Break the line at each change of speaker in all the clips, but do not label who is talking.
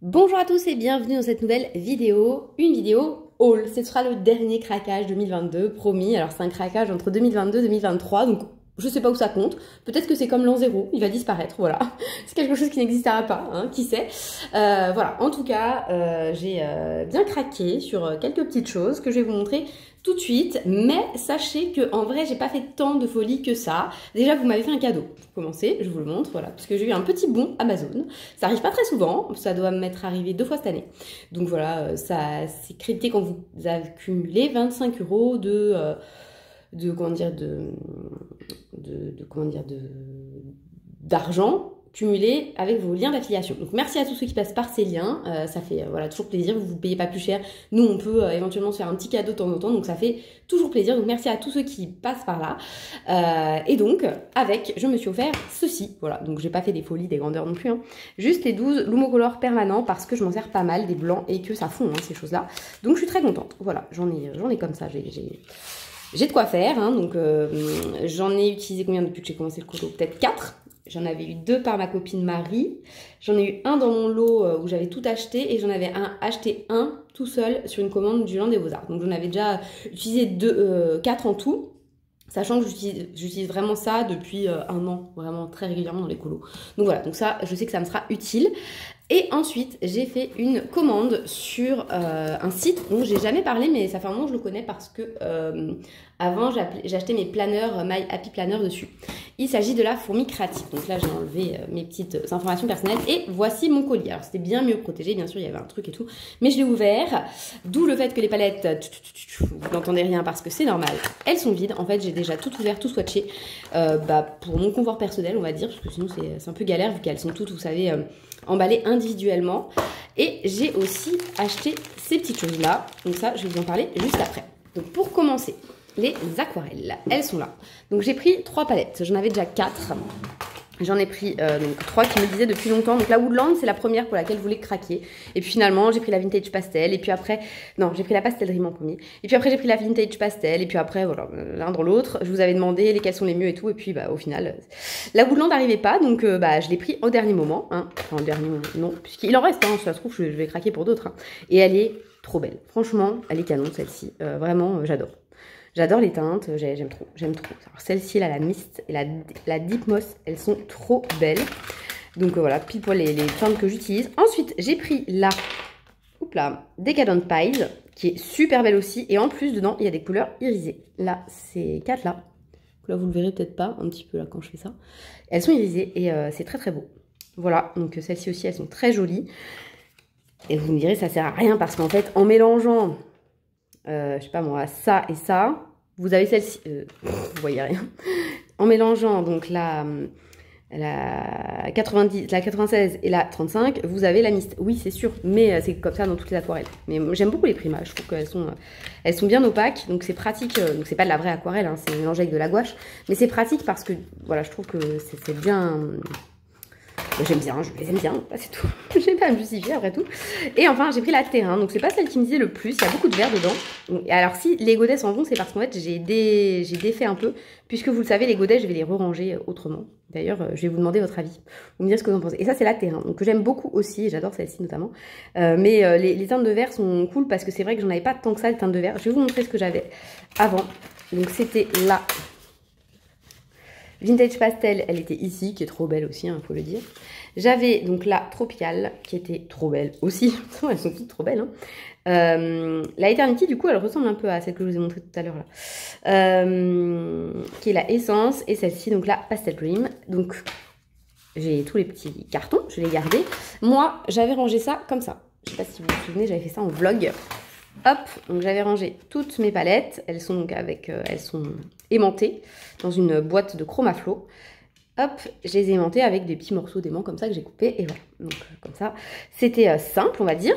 Bonjour à tous et bienvenue dans cette nouvelle vidéo, une vidéo haul. Ce sera le dernier craquage 2022, promis. Alors c'est un craquage entre 2022 et 2023, donc je sais pas où ça compte. Peut-être que c'est comme l'an zéro, il va disparaître, voilà. C'est quelque chose qui n'existera pas, hein, qui sait. Voilà, en tout cas, j'ai bien craqué sur quelques petites choses que je vais vous montrer tout de suite. Mais sachez que en vrai, j'ai pas fait tant de folie que ça. Déjà, vous m'avez fait un cadeau. Pour commencer, je vous le montre, voilà, parce que j'ai eu un petit bon Amazon. Ça arrive pas très souvent, ça doit m'être arrivé 2 fois cette année. Donc voilà, ça c'est crédité quand vous accumulez 25 € d'argent cumulé avec vos liens d'affiliation. Donc merci à tous ceux qui passent par ces liens, ça fait voilà toujours plaisir, vous ne payez pas plus cher, nous on peut éventuellement se faire un petit cadeau de temps en temps, donc ça fait toujours plaisir, donc merci à tous ceux qui passent par là. Et donc avec, je me suis offert ceci, voilà, donc j'ai pas fait des folies, des grandeurs non plus, hein. Juste les 12 Lumocolor permanents parce que je m'en sers pas mal, des blancs, et que ça fond, hein, ces choses là, donc je suis très contente, voilà, j'en ai comme ça, j'ai de quoi faire, hein, donc j'en ai utilisé combien depuis que j'ai commencé le colo? Peut-être 4. J'en avais eu 2 par ma copine Marie. J'en ai eu un dans mon lot où j'avais tout acheté et j'en avais acheté un tout seul sur une commande du Land des Beaux-Arts. Donc j'en avais déjà utilisé 4 en tout. Sachant que j'utilise vraiment ça depuis un an, vraiment très régulièrement dans les colos. Donc voilà, donc ça, je sais que ça me sera utile. Et ensuite, j'ai fait une commande sur un site dont j'ai jamais parlé, mais ça fait un moment que je le connais parce que avant, j'achetais mes planeurs, My Happy Planner dessus. Il s'agit de la fourmi créative. Donc là, j'ai enlevé mes petites informations personnelles et voici mon colis. Alors, c'était bien mieux protégé, bien sûr, il y avait un truc et tout, mais je l'ai ouvert. D'où le fait que les palettes, vous n'entendez rien parce que c'est normal, elles sont vides. En fait, j'ai déjà tout ouvert, tout swatché pour mon confort personnel, on va dire, parce que sinon, c'est un peu galère vu qu'elles sont toutes, vous savez, emballées individuellement. Et j'ai aussi acheté ces petites choses là, donc ça je vais vous en parler juste après. Donc pour commencer, les aquarelles, elles sont là. Donc j'ai pris 3 palettes, j'en avais déjà 4. J'en ai pris donc 3 qui me disaient depuis longtemps. Donc la Woodland, c'est la première pour laquelle je voulais craquer. Et puis finalement, j'ai pris la Vintage Pastel. Et puis après, non, j'ai pris la Pastel Dream en premier. Et puis après, j'ai pris la Vintage Pastel. Et puis après, voilà, l'un dans l'autre. Je vous avais demandé lesquels sont les mieux et tout. Et puis bah, au final, la Woodland n'arrivait pas. Donc je l'ai pris au dernier moment. Hein. Enfin, au dernier moment, non. Puisqu'il en reste, hein, ça se trouve, je vais craquer pour d'autres. Hein. Et elle est trop belle. Franchement, elle est canon celle-ci. Vraiment, j'adore. J'adore les teintes, j'aime trop, j'aime trop. Alors celle-ci, là, la Mist et la Deep Moss, elles sont trop belles. Donc voilà, pile poil les teintes que j'utilise. Ensuite, j'ai pris la Decadent Pies, qui est super belle aussi. Et en plus, dedans, il y a des couleurs irisées. Là, ces 4 là. Là, vous le verrez peut-être pas, un petit peu là quand je fais ça. Elles sont irisées et c'est très très beau. Voilà, donc celles-ci aussi, elles sont très jolies. Et vous me direz, ça sert à rien parce qu'en fait, en mélangeant... je sais pas moi, ça et ça, vous avez celle-ci, vous voyez rien, en mélangeant donc la 90, la 96 et la 35, vous avez la Mist. Oui, c'est sûr, mais c'est comme ça dans toutes les aquarelles. Mais j'aime beaucoup les Prima, je trouve elles sont bien opaques, donc c'est pratique. Donc c'est pas de la vraie aquarelle, hein, c'est mélangé avec de la gouache, mais c'est pratique parce que, voilà, je trouve que c'est bien... J'aime bien, je les aime bien, c'est tout. J'ai pas à me justifier après tout. Et enfin, j'ai pris la terrain, donc c'est pas celle qui me disait le plus. Il y a beaucoup de verre dedans. Et alors, si les godets s'en vont, c'est parce qu'en fait, j'ai défait un peu. Puisque vous le savez, les godets, je vais les re-ranger autrement. D'ailleurs, je vais vous demander votre avis. Vous me direz ce que vous en pensez. Et ça, c'est la terrain, donc que j'aime beaucoup aussi. J'adore celle-ci notamment. Mais les teintes de verre sont cool parce que c'est vrai que j'en avais pas tant que ça, les teintes de verre. Je vais vous montrer ce que j'avais avant. Donc, c'était la Vintage Pastel, elle était ici, qui est trop belle aussi, hein, faut le dire. J'avais donc la Tropical, qui était trop belle aussi. Elles sont toutes trop belles. Hein. La Eternity, du coup, elle ressemble un peu à celle que je vous ai montrée tout à l'heure là. Qui est la Essence. Et celle-ci, donc la Pastel Dream. Donc, j'ai tous les petits cartons, je les gardés. Moi, j'avais rangé ça comme ça. Je sais pas si vous vous souvenez, j'avais fait ça en vlog. Hop, donc j'avais rangé toutes mes palettes. Elles sont donc elles sont aimantées dans une boîte de Chromaflow. Hop, je les ai aimantées avec des petits morceaux d'aimant comme ça que j'ai coupé. Et voilà, donc comme ça, c'était simple, on va dire.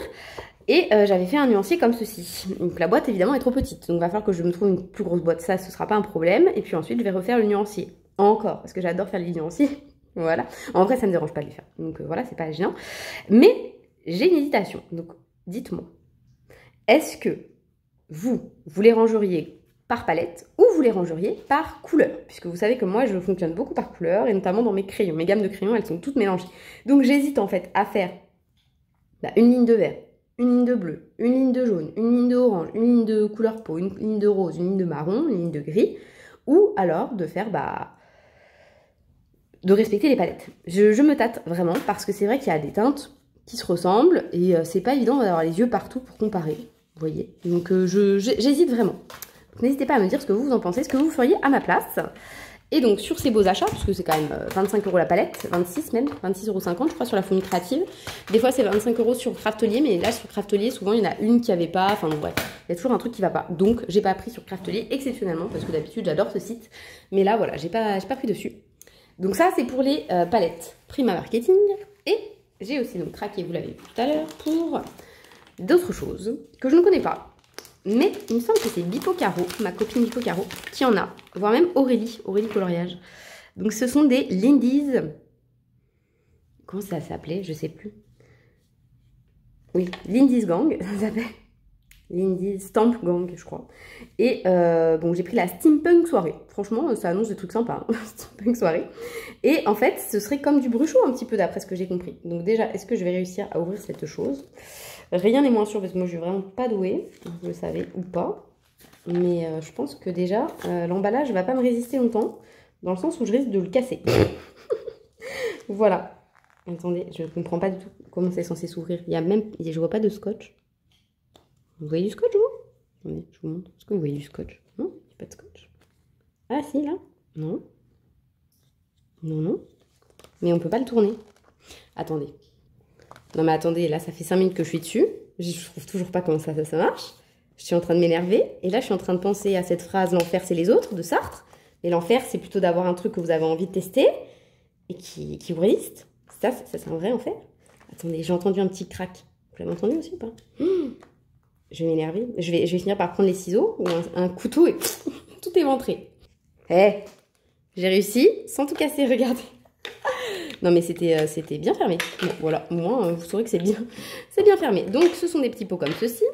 Et j'avais fait un nuancier comme ceci. Donc la boîte, évidemment, est trop petite. Donc il va falloir que je me trouve une plus grosse boîte. Ça, ce sera pas un problème. Et puis ensuite, je vais refaire le nuancier. Encore, parce que j'adore faire les nuanciers. Voilà. En vrai, ça ne me dérange pas de les faire. Donc voilà, c'est pas gênant. Mais j'ai une hésitation. Donc dites-moi. Est-ce que vous les rangeriez par palette ou vous les rangeriez par couleur? Puisque vous savez que moi, je fonctionne beaucoup par couleur et notamment dans mes crayons. Mes gammes de crayons, elles sont toutes mélangées. Donc, j'hésite en fait à faire Bah, une ligne de vert, une ligne de bleu, une ligne de jaune, une ligne de orange, une ligne de couleur peau, une ligne de rose, une ligne de marron, une ligne de gris, ou alors de faire, bah, de respecter les palettes. Je me tâte vraiment parce que c'est vrai qu'il y a des teintes qui se ressemblent et c'est pas évident d'avoir les yeux partout pour comparer, vous voyez. Donc j'hésite vraiment. N'hésitez pas à me dire ce que vous en pensez, ce que vous feriez à ma place. Et donc sur ces beaux achats, parce que c'est quand même 25 € la palette, 26 même, 26,50 € je crois sur la Fourmi Créative. Des fois c'est 25 € sur Craftelier, mais là sur Craftelier souvent il y en a une qui avait pas, enfin bon, bref, il y a toujours un truc qui va pas. Donc j'ai pas pris sur Craftelier exceptionnellement, parce que d'habitude j'adore ce site, mais là voilà, j'ai pas pris dessus. Donc ça c'est pour les palettes Prima Marketing, et j'ai aussi donc craqué, vous l'avez vu tout à l'heure, pour d'autres choses que je ne connais pas. Mais il me semble que c'est Bipo Caro, ma copine Bipo Caro, qui en a. Voire même Aurélie Coloriage. Donc ce sont des Lindy's. Comment ça s'appelait? Je sais plus. Oui, Lindy's Gang, ça s'appelle. Lindy's Stamp Gang, je crois. Et bon, j'ai pris la Steampunk Soirée. Franchement, ça annonce des trucs sympas. Hein. Steampunk Soirée. Et en fait, ce serait comme du bruchot un petit peu, d'après ce que j'ai compris. Donc déjà, est-ce que je vais réussir à ouvrir cette chose? Rien n'est moins sûr parce que moi je suis vraiment pas douée, vous le savez ou pas. Mais je pense que déjà l'emballage va pas me résister longtemps, dans le sens où je risque de le casser. Voilà. Attendez, je ne comprends pas du tout comment c'est censé s'ouvrir. Il y a même, je vois pas de scotch. Vous voyez du scotch, vous? Attendez, je vous montre. Est-ce que vous voyez du scotch? Non, il n'y a pas de scotch. Ah si, là? Non. Non. Mais on peut pas le tourner. Attendez. Non mais attendez, là ça fait 5 minutes que je suis dessus, je trouve toujours pas comment ça marche, je suis en train de m'énerver, et là je suis en train de penser à cette phrase « l'enfer c'est les autres » de Sartre, et l'enfer c'est plutôt d'avoir un truc que vous avez envie de tester, et qui vous résiste, ça c'est un vrai enfer. Attendez, j'ai entendu un petit crack, vous l'avez entendu aussi ou pas? Je vais m'énerver, je vais finir par prendre les ciseaux, ou un couteau, et tout éventré. J'ai réussi, sans tout casser, regardez. Non mais c'était bien fermé. Bon, voilà, au moins vous saurez que c'est bien fermé. Donc ce sont des petits pots comme ceci.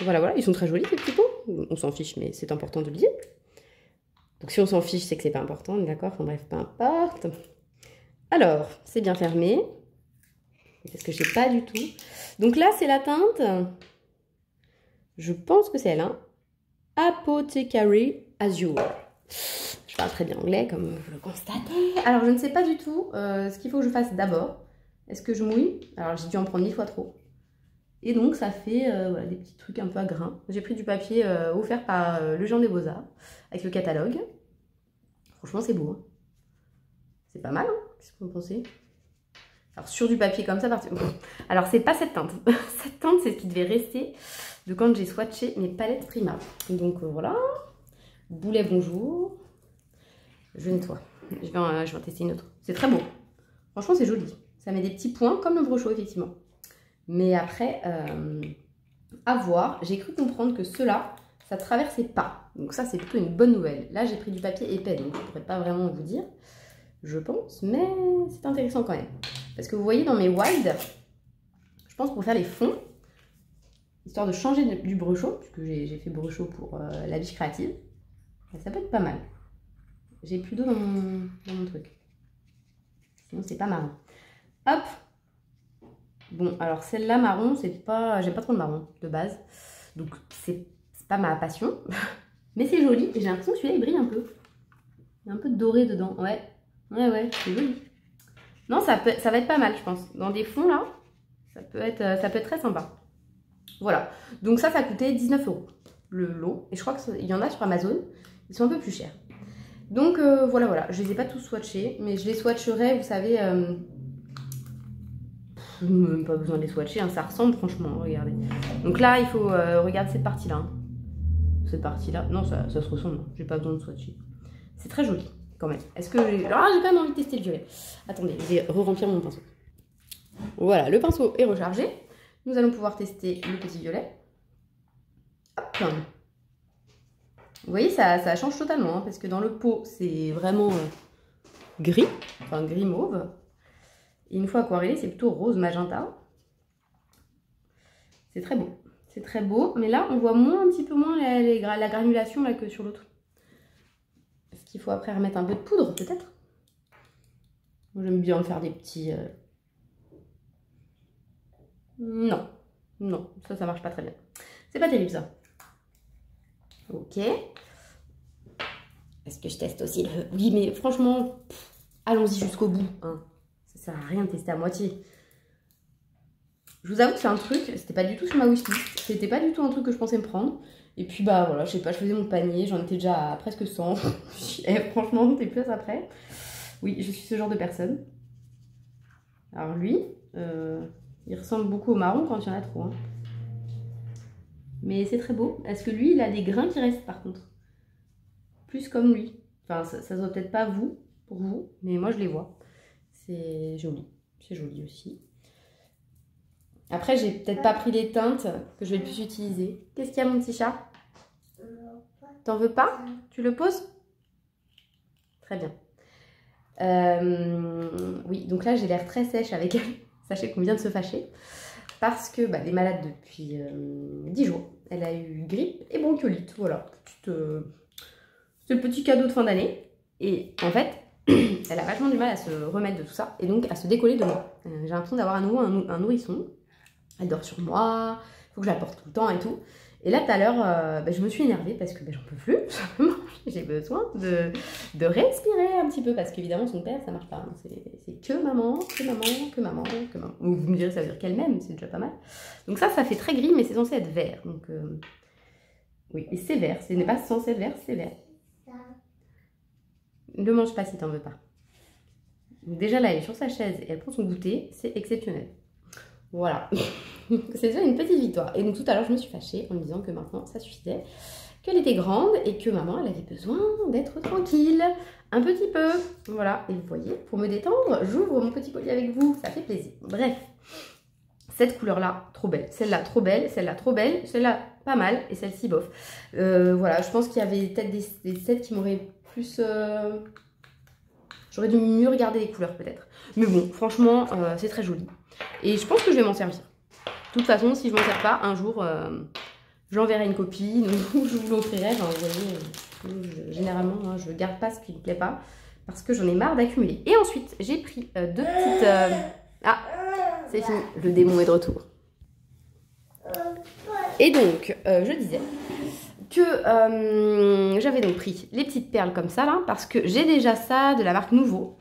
Voilà, ils sont très jolis ces petits pots. On s'en fiche, mais c'est important de le dire. Donc si on s'en fiche, c'est que c'est pas important, d'accord? Enfin bref, peu importe. Alors, c'est bien fermé. Parce que je sais pas du tout. Donc là, c'est la teinte. Je pense que c'est elle, hein. Apothecary Azure. Je parle très bien anglais, comme vous le constatez. Alors, je ne sais pas du tout ce qu'il faut que je fasse d'abord. Est-ce que je mouille? Alors, j'ai dû en prendre 1000 fois trop. Et donc, ça fait voilà, des petits trucs un peu à grains. J'ai pris du papier offert par le Géant des Beaux-Arts, avec le catalogue. Franchement, c'est beau. Hein. C'est pas mal, hein? Qu'est-ce que vous pensez? Alors, sur du papier comme ça, alors, c'est pas cette teinte. Cette teinte, c'est ce qui devait rester de quand j'ai swatché mes palettes Prima. Donc, voilà. Boulet, bonjour. Je nettoie. Je vais en tester une autre. C'est très beau. Franchement, c'est joli. Ça met des petits points comme le brochot, effectivement. Mais après, à voir. J'ai cru comprendre que ceux-là, ça traversait pas. Donc ça, c'est plutôt une bonne nouvelle. Là, j'ai pris du papier épais, donc je ne pourrais pas vraiment vous dire, je pense. Mais c'est intéressant quand même. Parce que vous voyez, dans mes wild, je pense pour faire les fonds, histoire de changer du brochot, puisque j'ai fait brochot pour la biche créative, ça peut être pas mal. J'ai plus d'eau dans mon truc. Sinon, c'est pas marron. Hop. Bon, alors celle-là, marron, c'est pas... J'aime pas trop le marron, de base. Donc, c'est pas ma passion. Mais c'est joli. J'ai l'impression que celui-là, il brille un peu. Il y a un peu de doré dedans. Ouais, c'est joli. Non, ça va être pas mal, je pense. Dans des fonds, là, ça peut être très sympa. Voilà. Donc ça coûtait 19 € le lot. Et je crois qu'il y en a sur Amazon. Ils sont un peu plus chers. Donc voilà, je les ai pas tous swatchés, mais je les swatcherai, vous savez, même pas besoin de les swatcher, hein, ça ressemble franchement, regardez. Donc là, il faut regarder cette partie-là. Hein. Cette partie-là, non, ça se ressemble, j'ai pas besoin de swatcher. C'est très joli, quand même. Est-ce que j'ai quand même envie de tester le violet. Attendez, je vais re-remplir mon pinceau. Voilà, le pinceau est rechargé. Nous allons pouvoir tester le petit violet. Hop. Vous voyez, ça change totalement, hein, parce que dans le pot, c'est vraiment gris, enfin gris mauve. Et une fois aquarellé, c'est plutôt rose magenta. C'est très beau, mais là, on voit un petit peu moins la granulation là, que sur l'autre. Est-ce qu'il faut après remettre un peu de poudre, peut-être? Moi, j'aime bien faire des petits... Non. Non, ça marche pas très bien. C'est pas terrible ça. Ok. Est-ce que je teste aussi le... Oui, mais franchement, allons-y jusqu'au bout. Hein. Ça sert à rien de tester à moitié. Je vous avoue que c'est un truc, c'était pas du tout sur ma wishlist. C'était pas du tout un truc que je pensais me prendre. Et puis bah voilà, je sais pas, je faisais mon panier, j'en étais déjà à presque 100. Et franchement, t'es plus après. Oui, je suis ce genre de personne. Alors lui, il ressemble beaucoup au marron quand il y en a trop. Hein. Mais c'est très beau. Est-ce que lui, il a des grains qui restent par contre? Plus comme lui. Enfin, ça se voit peut-être pas vous, pour vous, mais moi je les vois. C'est joli. C'est joli aussi. Après, j'ai peut-être pas pris les teintes que je vais le plus utiliser. Qu'est-ce qu'il y a, mon petit chat? T'en veux pas? Tu le poses? Très bien. Oui, donc là, j'ai l'air très sèche avec elle. Sachez qu'on vient de se fâcher. Parce que elle est malade depuis 10 jours. Elle a eu grippe et bronchiolite. Voilà. C'est le petit cadeau de fin d'année. Et en fait, elle a vachement du mal à se remettre de tout ça. Et donc à se décoller de moi. J'ai l'impression d'avoir à nouveau un nourrisson. Elle dort sur moi. Il faut que je la porte tout le temps et tout. Et là, tout à l'heure, je me suis énervée parce que j'en peux plus. J'ai besoin de respirer un petit peu. Parce qu'évidemment, son père, ça marche pas. Hein. C'est que maman, que maman, que maman, que maman. Vous me direz, ça veut dire qu'elle-même, c'est déjà pas mal. Donc ça fait très gris, mais c'est censé être vert. Donc oui, et c'est vert. Ce n'est pas censé être vert, c'est vert. Ne le mange pas si t'en veux pas. Donc déjà là, elle est sur sa chaise et elle prend son goûter. C'est exceptionnel. Voilà. C'est déjà une petite victoire. Et donc tout à l'heure, je me suis fâchée en me disant que maintenant, ça suffisait. Qu'elle était grande et que maman, elle avait besoin d'être tranquille. Un petit peu. Voilà. Et vous voyez, pour me détendre, j'ouvre mon petit collier avec vous. Ça fait plaisir. Bref. Cette couleur-là, trop belle. Celle-là, trop belle. Celle-là, trop belle. Celle-là, pas mal. Et celle-ci, bof. Voilà. Je pense qu'il y avait peut-être des sets qui m'auraient plus... J'aurais dû mieux regarder les couleurs, peut-être. Mais bon, franchement, c'est très joli. Et je pense que je vais m'en servir. De toute façon, si je m'en sers pas, un jour, j'enverrai une copine ou je vous l'offrirai. Enfin, vous voyez, généralement, hein, je garde pas ce qui ne me plaît pas parce que j'en ai marre d'accumuler. Et ensuite, j'ai pris deux petites... Ah, c'est fini, le démon est de retour. Et donc, je disais que j'avais donc pris les petites perles comme ça, là, parce que j'ai déjà ça de la marque Nouveau.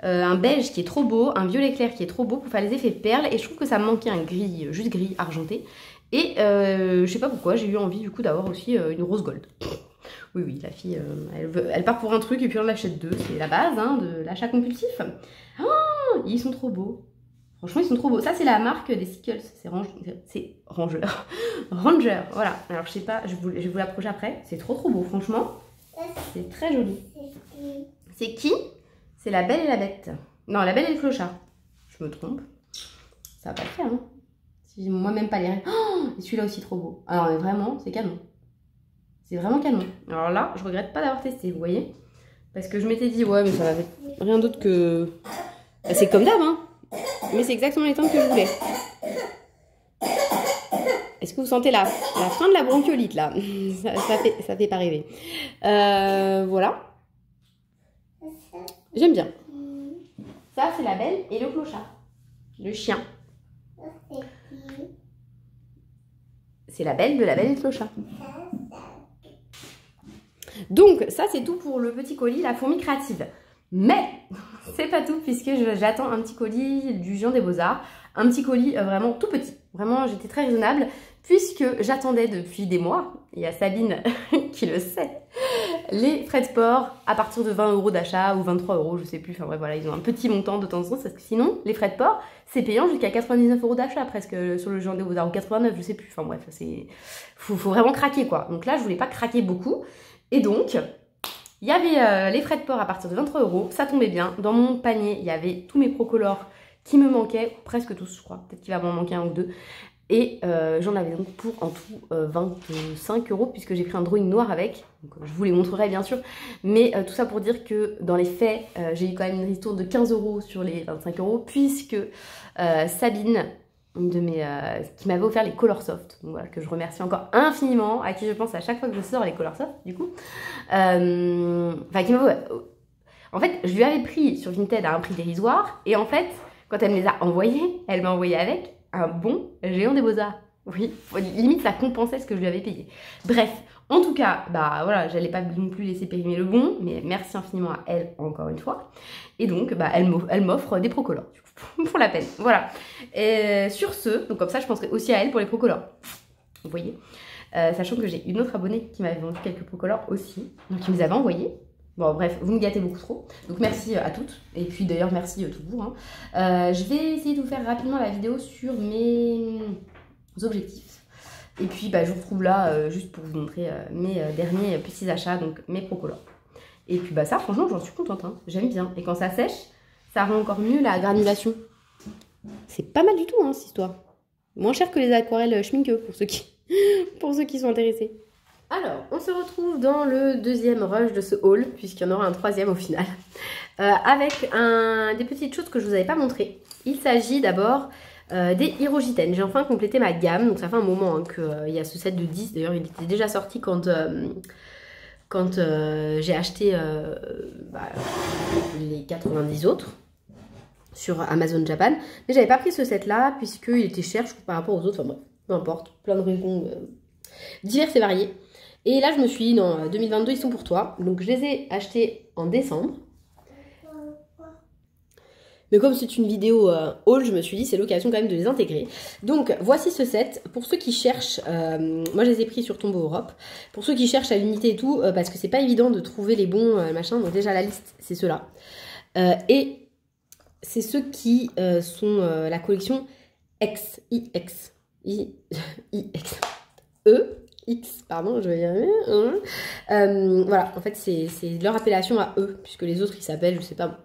Un beige qui est trop beau, un violet clair qui est trop beau pour faire les effets perles. Et je trouve que ça me manquait un gris, juste gris argenté. Et je sais pas pourquoi, j'ai eu envie du coup d'avoir aussi une rose gold. Oui, oui, la fille, elle part pour un truc et puis on l'achète deux. C'est la base hein, de l'achat compulsif. Oh, ils sont trop beaux. Franchement, ils sont trop beaux. Ça, c'est la marque des Sickles. C'est Ranger. Ranger, voilà. Alors, je sais pas, je vais vous l'approcher après. C'est trop beau, franchement. C'est très joli. C'est qui? C'est La Belle et la Bête. Non, La Belle et le Clochard. Je me trompe. Ça va pas le faire, hein. Si moi-même pas les rêves. Oh, et celui-là aussi trop beau. Alors, vraiment, c'est canon. C'est vraiment canon. Alors là, je regrette pas d'avoir testé, vous voyez. Parce que je m'étais dit, ouais, mais ça va rien d'autre que... C'est comme d'hab, hein. Mais c'est exactement les teintes que je voulais. Est-ce que vous sentez la fin de la bronchiolite, là? Ça fait pas rêver. Voilà. J'aime bien. Ça, c'est La Belle et le Clochard. Le chien. C'est La Belle de La Belle et le Clochard. Donc, ça, c'est tout pour le petit colis, la fourmi créative. Mais, c'est pas tout, puisque j'attends un petit colis du Géant des Beaux-Arts. Un petit colis vraiment tout petit. Vraiment, j'étais très raisonnable, puisque j'attendais depuis des mois, il y a Sabine qui le sait, les frais de port à partir de 20 € d'achat ou 23 €, je sais plus. Enfin bref, voilà, ils ont un petit montant de temps en temps, parce que sinon, les frais de port, c'est payant jusqu'à 99 € d'achat presque sur le Géant des Beaux-Arts, ou 89, je sais plus. Enfin bref, faut vraiment craquer quoi. Donc là, je voulais pas craquer beaucoup. Et donc, il y avait les frais de port à partir de 23 €, ça tombait bien. Dans mon panier, il y avait tous mes Procolor qui me manquaient, presque tous je crois, peut-être qu'il va m'en manquer un ou deux. Et j'en avais donc pour en tout 25 € puisque j'ai pris un drawing noir avec. Donc, je vous les montrerai bien sûr. Mais tout ça pour dire que dans les faits, j'ai eu quand même une ristourne de 15 € sur les 25 € puisque Sabine, une de mes, qui m'avait offert les Colorsoft, donc voilà, que je remercie encore infiniment, à qui je pense à chaque fois que je sors les Colorsoft du coup. Enfin, qui m'avait... En fait, je lui avais pris sur Vinted à un prix dérisoire et en fait, quand elle me les a envoyés, elle m'a envoyé avec un bon géant des beaux-arts. Oui, limite ça compensait ce que je lui avais payé. Bref, en tout cas, bah voilà, j'allais pas non plus laisser périmer le bon, mais merci infiniment à elle encore une fois. Et donc, bah, elle m'offre des procolores, pour la peine. Voilà. Et sur ce, donc comme ça, je penserai aussi à elle pour les procolores. Vous voyez, sachant que j'ai une autre abonnée qui m'avait vendu quelques procolores aussi, donc qui me les avait envoyés. Bon bref, vous me gâtez beaucoup trop, donc merci à toutes, et puis d'ailleurs merci toujours. Hein. Je vais essayer de vous faire rapidement la vidéo sur mes objectifs. Et puis bah, je vous retrouve là juste pour vous montrer mes derniers petits achats, donc mes procolores. Et puis bah ça franchement j'en suis contente, hein. J'aime bien. Et quand ça sèche, ça rend encore mieux la granulation. C'est pas mal du tout hein, cette histoire. Moins cher que les aquarelles Schminke pour ceux qui sont intéressés. Alors, on se retrouve dans le deuxième rush de ce haul, puisqu'il y en aura un troisième au final, avec des petites choses que je vous avais pas montrées. Il s'agit d'abord des Hirogiten. J'ai enfin complété ma gamme, donc ça fait un moment hein, qu'il y a ce set de 10. D'ailleurs, il était déjà sorti quand j'ai acheté les 90 autres sur Amazon Japan. Mais j'avais pas pris ce set là, puisqu'il était cher, je trouve, par rapport aux autres. Enfin bref, peu importe, plein de raisons diverses et variées. Et là, je me suis dit, non, 2022, ils sont pour toi. Donc, je les ai achetés en décembre. Mais comme c'est une vidéo haul, je me suis dit, c'est l'occasion quand même de les intégrer. Donc, voici ce set. Pour ceux qui cherchent, moi, je les ai pris sur Tombow Europe. Pour ceux qui cherchent à l'unité et tout, parce que c'est pas évident de trouver les bons machins. Donc, déjà, la liste, c'est ceux-là. Et c'est ceux qui sont la collection X, IX. IX. X, pardon, je vais y arriver. Voilà, en fait, c'est leur appellation à eux, puisque les autres, ils s'appellent, je sais pas,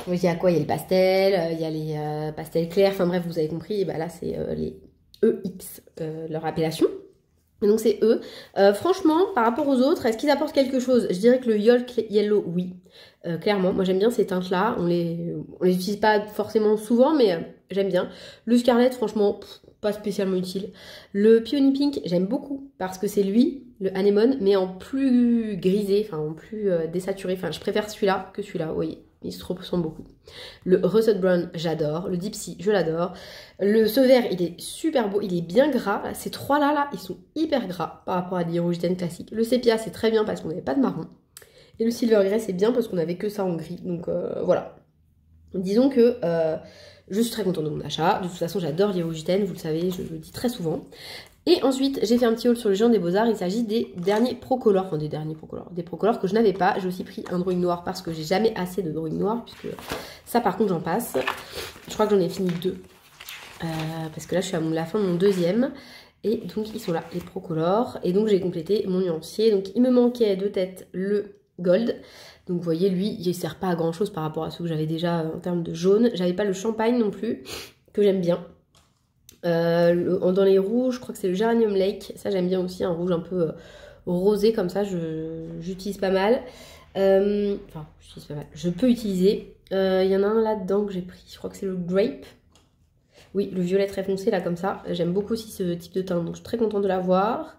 il y a quoi? Il y a les pastels, il y a les pastels clairs, enfin bref, vous avez compris, et bah là, c'est les EX, leur appellation. Et donc, c'est eux. Franchement, par rapport aux autres, est-ce qu'ils apportent quelque chose? Je dirais que le Yolk Yellow, oui, clairement. Moi, j'aime bien ces teintes-là. On les utilise pas forcément souvent, mais j'aime bien. Le Scarlet, franchement, pas spécialement utile. Le Peony Pink, j'aime beaucoup parce que c'est lui, le Anemone, mais en plus grisé, enfin en plus désaturé. Enfin, je préfère celui-là que celui-là, vous voyez. Il se ressemble beaucoup. Le Russet Brown, j'adore. Le Deep Sea, je l'adore. Ce vert, il est super beau. Il est bien gras. Ces trois-là, là, ils sont hyper gras par rapport à des Hirogiten classiques. Le Sépia, c'est très bien parce qu'on n'avait pas de marron. Et le Silver Grey, c'est bien parce qu'on n'avait que ça en gris. Donc, voilà. Disons que je suis très contente de mon achat. De toute façon, j'adore les Hirogiten. Vous le savez, je le dis très souvent. Et ensuite, j'ai fait un petit haul sur le géant des beaux-arts. Il s'agit des derniers procolores, enfin des derniers procolores, des procolores que je n'avais pas. J'ai aussi pris un drawing noir parce que j'ai jamais assez de drawing noir, puisque ça par contre j'en passe. Je crois que j'en ai fini 2. Parce que là je suis à la fin de mon deuxième. Et donc ils sont là, les procolores. Et donc j'ai complété mon nuancier. Donc il me manquait de tête le gold. Donc vous voyez, lui, il ne sert pas à grand chose par rapport à ce que j'avais déjà en termes de jaune. J'avais pas le champagne non plus, que j'aime bien. Dans les rouges, je crois que c'est le Geranium Lake. Ça, j'aime bien aussi, un rouge un peu rosé comme ça. J'utilise pas mal. Enfin, j'utilise pas mal. Je peux utiliser. Il y en a un là-dedans que j'ai pris. Je crois que c'est le Grape. Oui, le violet très foncé, là, comme ça. J'aime beaucoup aussi ce type de teinte. Donc, je suis très contente de l'avoir.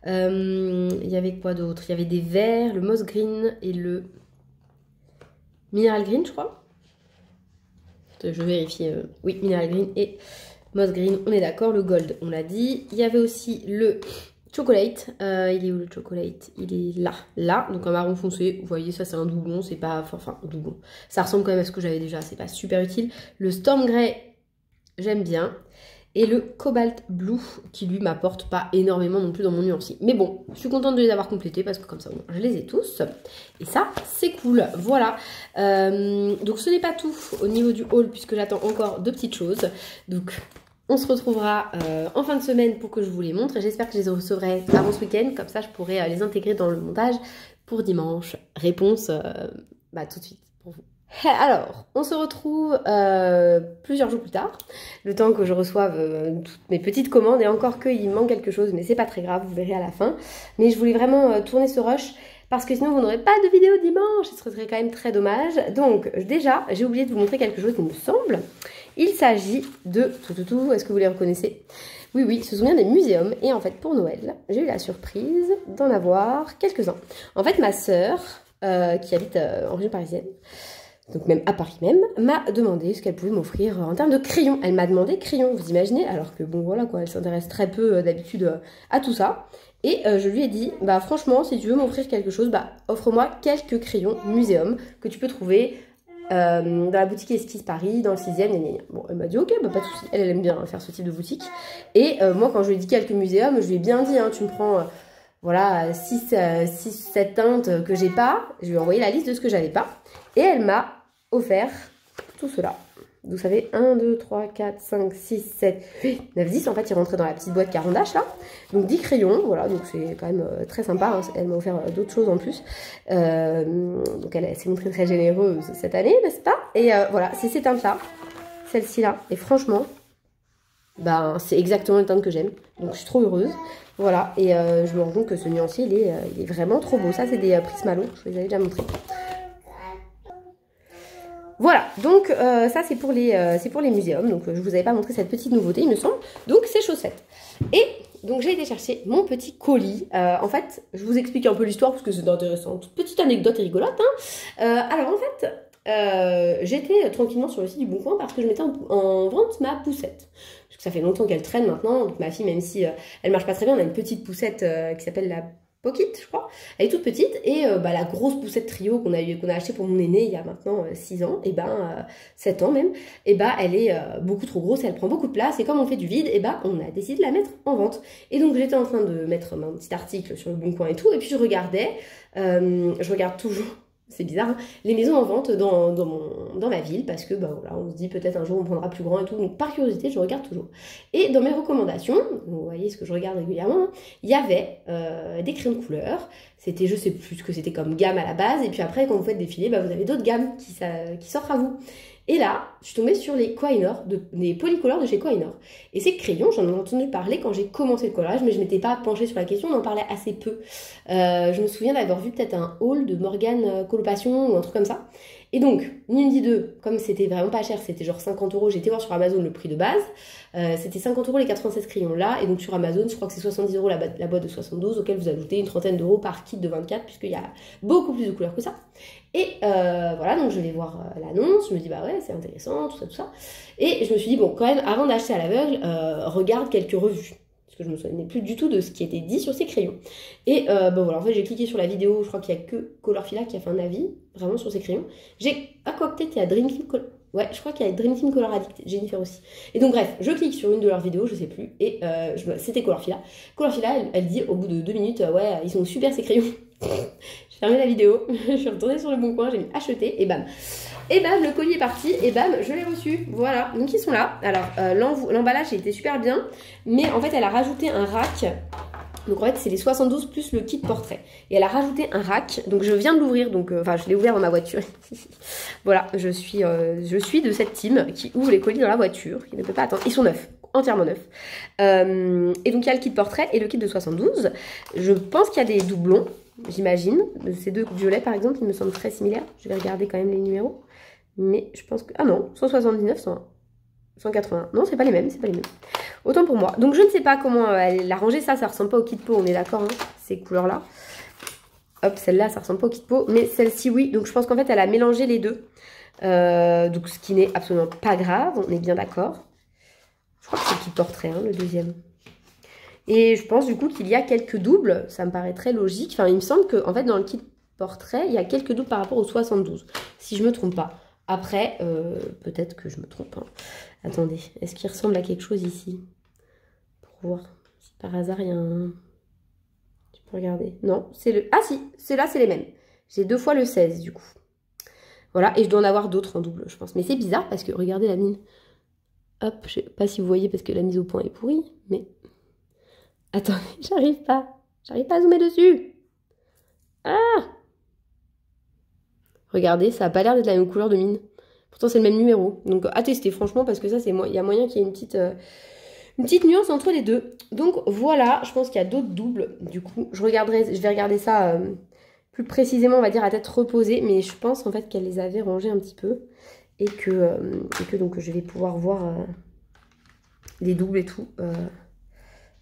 Il y avait quoi d'autre? Il y avait des verts, le Moss Green et le Mineral Green, je crois. Je vérifie. Oui, Mineral Green et Moss Green, on est d'accord. Le Gold, on l'a dit. Il y avait aussi le Chocolate. Il est où le Chocolate? Il est là. Là, donc un marron foncé. Vous voyez, ça c'est un doublon. C'est pas... Enfin, un doublon. Ça ressemble quand même à ce que j'avais déjà. C'est pas super utile. Le Storm Grey, j'aime bien. Et le Cobalt Blue, qui lui m'apporte pas énormément non plus dans mon nuancier. Mais bon, je suis contente de les avoir complétés parce que comme ça, bon, je les ai tous. Et ça, c'est cool. Voilà. Donc ce n'est pas tout au niveau du haul puisque j'attends encore deux petites choses. Donc on se retrouvera en fin de semaine pour que je vous les montre. J'espère que je les recevrai avant ce week-end. Comme ça, je pourrai les intégrer dans le montage pour dimanche. Réponse tout de suite pour vous. Alors, on se retrouve plusieurs jours plus tard, le temps que je reçoive toutes mes petites commandes, et encore qu'il manque quelque chose, mais c'est pas très grave, vous verrez à la fin. Mais je voulais vraiment tourner ce rush, parce que sinon vous n'aurez pas de vidéo dimanche, ce serait quand même très dommage. Donc déjà, j'ai oublié de vous montrer quelque chose, il me semble. Il s'agit de... Est-ce que vous les reconnaissez? Oui, oui, ce sont bien des muséums, et en fait pour Noël, j'ai eu la surprise d'en avoir quelques-uns. En fait, ma sœur, qui habite en région parisienne, donc même à Paris même, m'a demandé ce qu'elle pouvait m'offrir en termes de crayons. Elle m'a demandé crayons, vous imaginez, alors que bon voilà quoi, elle s'intéresse très peu d'habitude à tout ça. Et je lui ai dit, bah franchement, si tu veux m'offrir quelque chose, bah offre-moi quelques crayons muséum que tu peux trouver dans la boutique Esquisse Paris, dans le 6e, gna gna gna. Bon, elle m'a dit ok, bah pas de soucis, elle aime bien faire ce type de boutique. Et moi quand je lui ai dit quelques muséums, je lui ai bien dit, hein, tu me prends voilà 6-7 teintes que j'ai pas. Je lui ai envoyé la liste de ce que j'avais pas. Et elle m'a offert tout cela. Vous savez, 1, 2, 3, 4, 5, 6, 7, 8, 9, 10. En fait, il rentrait dans la petite boîte Carandache, là. Donc, 10 crayons, voilà. Donc, c'est quand même très sympa. Hein. Elle m'a offert d'autres choses en plus. Donc, elle s'est montrée très généreuse cette année, n'est-ce pas? Et voilà, c'est ces teintes-là. Celle-ci-là. Et franchement, ben, c'est exactement les teintes que j'aime. Donc, je suis trop heureuse. Voilà. Et je me rends compte que ce nuancier, il est vraiment trop beau. Ça, c'est des Prismalo. Je vous les avais déjà montrés. Voilà, donc ça c'est pour les muséums, donc je vous avais pas montré cette petite nouveauté il me semble, donc ces chaussettes. Et donc j'ai été chercher mon petit colis, en fait je vous explique un peu l'histoire parce que c'est intéressant, toute petite anecdote et rigolote. Hein. Alors en fait, j'étais tranquillement sur le site du Bon Coin parce que je mettais en vente ma poussette. Parce que ça fait longtemps qu'elle traîne maintenant, donc ma fille même si elle marche pas très bien, on a une petite poussette qui s'appelle la Pocket, je crois. Elle est toute petite et la grosse poussette trio qu'on a acheté pour mon aîné il y a maintenant 6 ans, et 7 ans même, et elle est beaucoup trop grosse, elle prend beaucoup de place et comme on fait du vide, on a décidé de la mettre en vente. Et donc j'étais en train de mettre un petit article sur le Bon Coin et tout, et puis je regarde toujours, c'est bizarre, hein, les maisons en vente dans ma ville parce que voilà, on se dit peut-être un jour on prendra plus grand et tout, donc par curiosité je regarde toujours. Et dans mes recommandations, vous voyez ce que je regarde régulièrement, hein, il y avait des crayons de couleur, c'était je sais plus ce que c'était comme gamme à la base, et puis après quand vous faites défiler, vous avez d'autres gammes qui s'offrent à vous. Et là, je suis tombée sur les Kohinoor, des polycolores de chez Kohinoor. Et ces crayons, j'en ai entendu parler quand j'ai commencé le coloriage, mais je ne m'étais pas penchée sur la question, on en parlait assez peu. Je me souviens d'avoir vu peut-être un haul de Morgane Coloration ou un truc comme ça. Et donc, ni une ni deux, comme c'était vraiment pas cher, c'était genre 50 €, j'ai été voir sur Amazon le prix de base. C'était 50 € les 96 crayons là, et donc sur Amazon, je crois que c'est 70 € la boîte de 72, auquel vous ajoutez une trentaine d'euros par kit de 24, puisqu'il y a beaucoup plus de couleurs que ça. Et voilà, donc je vais voir l'annonce, je me dis bah ouais, c'est intéressant, tout ça. Et je me suis dit, bon, quand même, avant d'acheter à l'aveugle, regarde quelques revues. Parce que je me souvenais plus du tout de ce qui était dit sur ces crayons. Et voilà, en fait, j'ai cliqué sur la vidéo, je crois qu'il n'y a que Colorfila qui a fait un avis, vraiment, sur ces crayons. Peut-être il y a Dream Team Color... Ouais, je crois qu'il y a Dream Team Color Addict, Jennifer aussi. Et donc bref, je clique sur une de leurs vidéos, je sais plus, et c'était Colorfila. Colorfila, elle dit au bout de 2 minutes, ouais, ils sont super ces crayons. J'ai fermé la vidéo, je suis retournée sur le Bon Coin, j'ai mis acheter, et bam. Et bam, le colis est parti, et bam, je l'ai reçu. Voilà, donc ils sont là. Alors, l'emballage était super bien, mais en fait, elle a rajouté un rack. Donc en fait, c'est les 72 plus le kit portrait. Et elle a rajouté un rack, donc je viens de l'ouvrir, donc je l'ai ouvert dans ma voiture. Voilà, je suis de cette team qui ouvre les colis dans la voiture, qui ne peut pas attendre. Ils sont neufs, entièrement neufs. Et donc il y a le kit portrait et le kit de 72. Je pense qu'il y a des doublons, j'imagine. Ces deux violets par exemple, ils me semblent très similaires. Je vais regarder quand même les numéros. Mais je pense que... Ah non, 179, 180. Non, c'est pas les mêmes, Autant pour moi. Donc je ne sais pas comment elle l'a rangé. Ça ressemble pas au kit pot, on est d'accord, hein, ces couleurs-là. Hop, celle-là, ça ressemble pas au kit pot. Mais celle-ci, oui. Donc je pense qu'en fait, elle a mélangé les deux. Donc ce qui n'est absolument pas grave, on est bien d'accord. Je crois que c'est le kit portrait, hein, le deuxième. Et je pense du coup qu'il y a quelques doubles. Ça me paraît très logique. Enfin, il me semble qu'en fait, dans le kit portrait, il y a quelques doubles par rapport au 72. Si je me trompe pas. Après, peut-être que je me trompe. Hein. Attendez, est-ce qu'il ressemble à quelque chose ici? Pour voir si par hasard il y a un... Tu peux regarder. Non, c'est le... Ah si, ceux-là c'est les mêmes. J'ai 2 fois le 16 du coup. Voilà, et je dois en avoir d'autres en double, je pense. Mais c'est bizarre parce que, regardez la mine. Hop, je sais pas si vous voyez parce que la mise au point est pourrie, mais... Attendez, j'arrive pas à zoomer dessus. Ah! Regardez, ça a pas l'air d'être la même couleur de mine. Pourtant, c'est le même numéro. Donc, à tester, franchement, parce que ça, c'est moi. Il y a moyen qu'il y ait une petite nuance entre les deux. Donc, voilà. Je pense qu'il y a d'autres doubles. Du coup, je vais regarder ça plus précisément, on va dire, à tête reposée. Mais je pense, en fait, qu'elle les avait rangés un petit peu. Et que donc, je vais pouvoir voir les doubles et tout.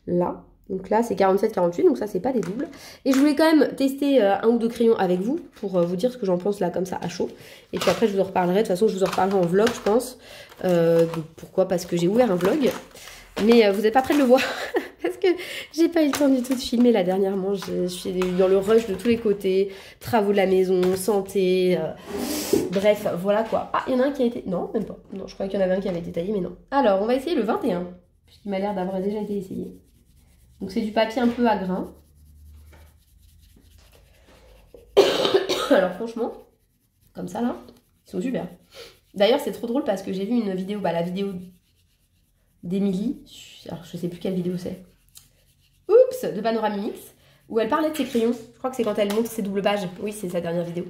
Là. Donc là, c'est 47-48, donc ça, c'est pas des doubles. Et je voulais quand même tester un ou deux crayons avec vous pour vous dire ce que j'en pense là, comme ça, à chaud. Et puis après, je vous en reparlerai. De toute façon, je vous en reparlerai en vlog, je pense. Donc, pourquoi? Parce que j'ai ouvert un vlog. Mais vous n'êtes pas prêts de le voir. Parce que j'ai pas eu le temps du tout de filmer là dernièrement. Je suis dans le rush de tous les côtés. Travaux de la maison, santé. Bref, voilà quoi. Ah, il y en a un qui a été... Non, même pas. Non, je croyais qu'il y en avait un qui avait été taillé, mais non. Alors, on va essayer le 21. Puisqu'il m'a l'air d'avoir déjà été essayé. Donc c'est du papier un peu à grains. Alors franchement, comme ça là, ils sont super. D'ailleurs c'est trop drôle parce que j'ai vu une vidéo, la vidéo d'Emilie, alors je sais plus quelle vidéo c'est. Oups, de Panoramix, où elle parlait de ses crayons. Je crois que c'est quand elle montre ses doubles pages. Oui, c'est sa dernière vidéo.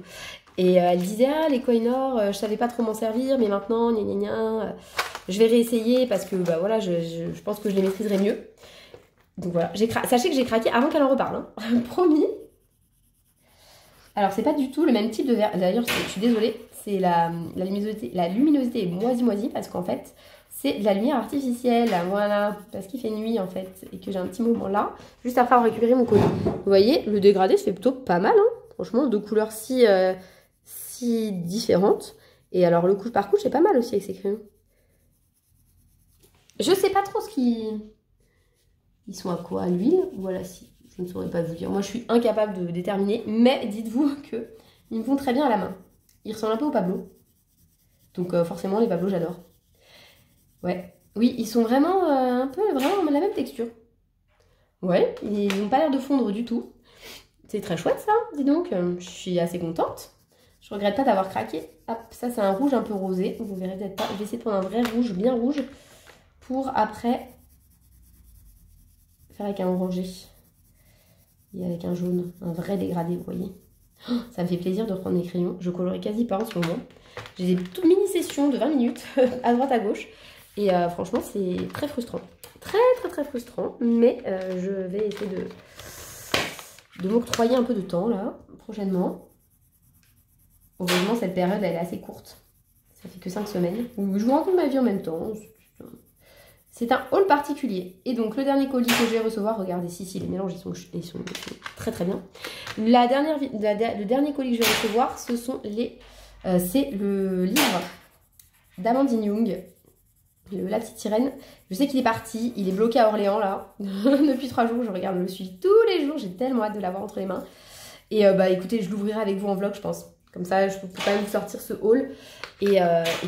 Et elle disait, ah les Kohinoor, je savais pas trop m'en servir, mais maintenant, gna gna gna, je vais réessayer parce que voilà, je pense que je les maîtriserai mieux. Donc voilà, sachez que j'ai craqué avant qu'elle en reparle, hein. Promis. Alors c'est pas du tout le même type de verre. D'ailleurs, je suis désolée, c'est la luminosité est moisi parce qu'en fait, c'est de la lumière artificielle. Voilà, parce qu'il fait nuit en fait et que j'ai un petit moment là, juste après avoir récupéré mon colis. Vous voyez, le dégradé se fait plutôt pas mal, hein. Franchement, deux couleurs si différentes. Et alors le couche par couche, c'est pas mal aussi avec ces crayons. Je sais pas trop ce qui... Ils sont à quoi? À l'huile? Voilà, si. Je ne saurais pas vous dire. Moi, je suis incapable de déterminer. Mais dites-vous que ils me vont très bien à la main. Ils ressemblent un peu aux Pablo. Donc forcément, les Pablo, j'adore. Ouais. Oui, ils sont vraiment vraiment la même texture. Ouais, ils n'ont pas l'air de fondre du tout. C'est très chouette, ça. Dis donc, je suis assez contente. Je regrette pas d'avoir craqué. Hop, ça, c'est un rouge un peu rosé. Vous verrez peut-être pas. Je vais essayer de prendre un vrai rouge, bien rouge. Pour après... avec un orangé et avec un jaune, un vrai dégradé, vous voyez. Oh, ça me fait plaisir de reprendre mes crayons. Je colorie quasi pas en ce moment. J'ai des toutes mini-sessions de 20 minutes à droite à gauche. Et franchement, c'est très frustrant. Très frustrant. Mais je vais essayer de m'octroyer un peu de temps là, prochainement. Heureusement, cette période, elle est assez courte. Ça fait que 5 semaines. Où je vous raconte ma vie en même temps. C'est un haul particulier. Et donc, le dernier colis que je vais recevoir, regardez, si, les mélanges, ils sont très bien. Le dernier colis que je vais recevoir, ce sont c'est le livre d'Amandine Young, La Petite Sirène. Je sais qu'il est parti, il est bloqué à Orléans, là. Depuis 3 jours, je regarde le suivi tous les jours. J'ai tellement hâte de l'avoir entre les mains. Et écoutez, je l'ouvrirai avec vous en vlog, je pense. Comme ça, je peux quand même vous sortir ce haul. Et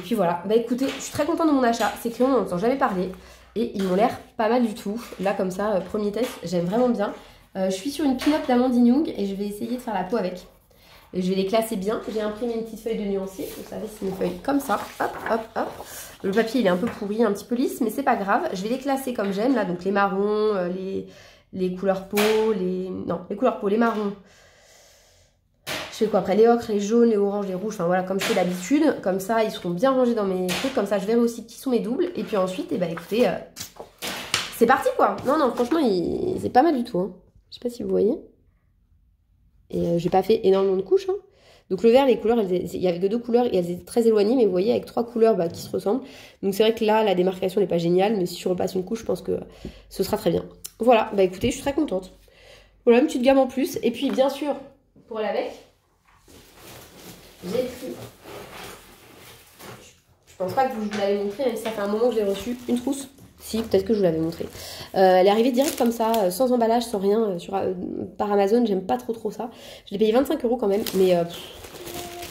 puis voilà. Écoutez, je suis très contente de mon achat. Ces crayons, on n'en entend jamais parler. Et ils m'ont l'air pas mal du tout. Là, comme ça, premier test, j'aime vraiment bien. Je suis sur une pin-up d'Amandine Young et je vais essayer de faire la peau avec. Et je vais les classer bien. J'ai imprimé une petite feuille de nuancier. Vous savez, c'est une feuille comme ça. Hop, hop, hop. Le papier, il est un peu pourri, un petit peu lisse, mais c'est pas grave. Je vais les classer comme j'aime, là. Donc les marrons, les couleurs peau, les couleurs peau, les marrons. Je fais quoi après? Les ocres, les jaunes, les oranges, les rouges, enfin voilà, comme je fais d'habitude. Comme ça, ils seront bien rangés dans mes trucs. Comme ça, je verrai aussi qui sont mes doubles. Et puis ensuite, écoutez, c'est parti quoi. Non, franchement, c'est pas mal du tout. Hein. Je sais pas si vous voyez. Et j'ai pas fait énormément de couches. Hein. Donc le vert, les couleurs, il y avait que 2 couleurs et elles étaient très éloignées. Mais vous voyez, avec 3 couleurs qui se ressemblent. Donc c'est vrai que là, la démarcation n'est pas géniale. Mais si je repasse une couche, je pense que ce sera très bien. Voilà, écoutez, je suis très contente. Voilà, une petite gamme en plus. Et puis bien sûr, pour aller avec... J'ai pris, je pense pas que je vous l'avais montré, même si ça fait un moment que j'ai reçu une trousse. Si, peut-être que je vous l'avais montré. Elle est arrivée direct comme ça, sans emballage, sans rien, par Amazon. J'aime pas trop ça. Je l'ai payé 25 € quand même, mais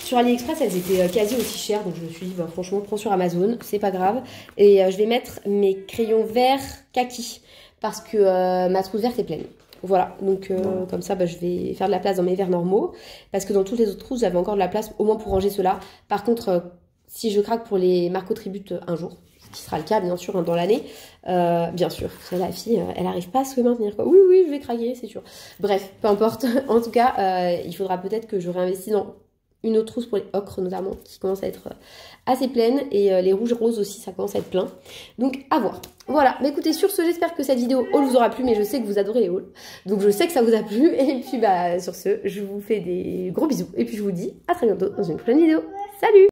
sur AliExpress, elles étaient quasi aussi chères. Donc je me suis dit, franchement, prends sur Amazon, c'est pas grave. Et je vais mettre mes crayons verts kaki, parce que ma trousse verte est pleine. Voilà, donc comme ça, je vais faire de la place dans mes verres normaux. Parce que dans toutes les autres trousses, j'avais encore de la place, au moins pour ranger ceux-là. Par contre, si je craque pour les Marco Tribute un jour, ce qui sera le cas, bien sûr, dans l'année, bien sûr, la fille, elle n'arrive pas à se maintenir, quoi. Oui, je vais craquer, c'est sûr. Bref, peu importe. En tout cas, il faudra peut-être que je réinvestisse dans une autre trousse pour les ocres, notamment, qui commence à être assez pleine. Et les rouges roses aussi, ça commence à être plein. Donc, à voir. Voilà, écoutez, sur ce, j'espère que cette vidéo haul vous aura plu, mais je sais que vous adorez les hauls. Donc, je sais que ça vous a plu. Et puis, sur ce, je vous fais des gros bisous. Et puis, je vous dis à très bientôt dans une prochaine vidéo. Salut!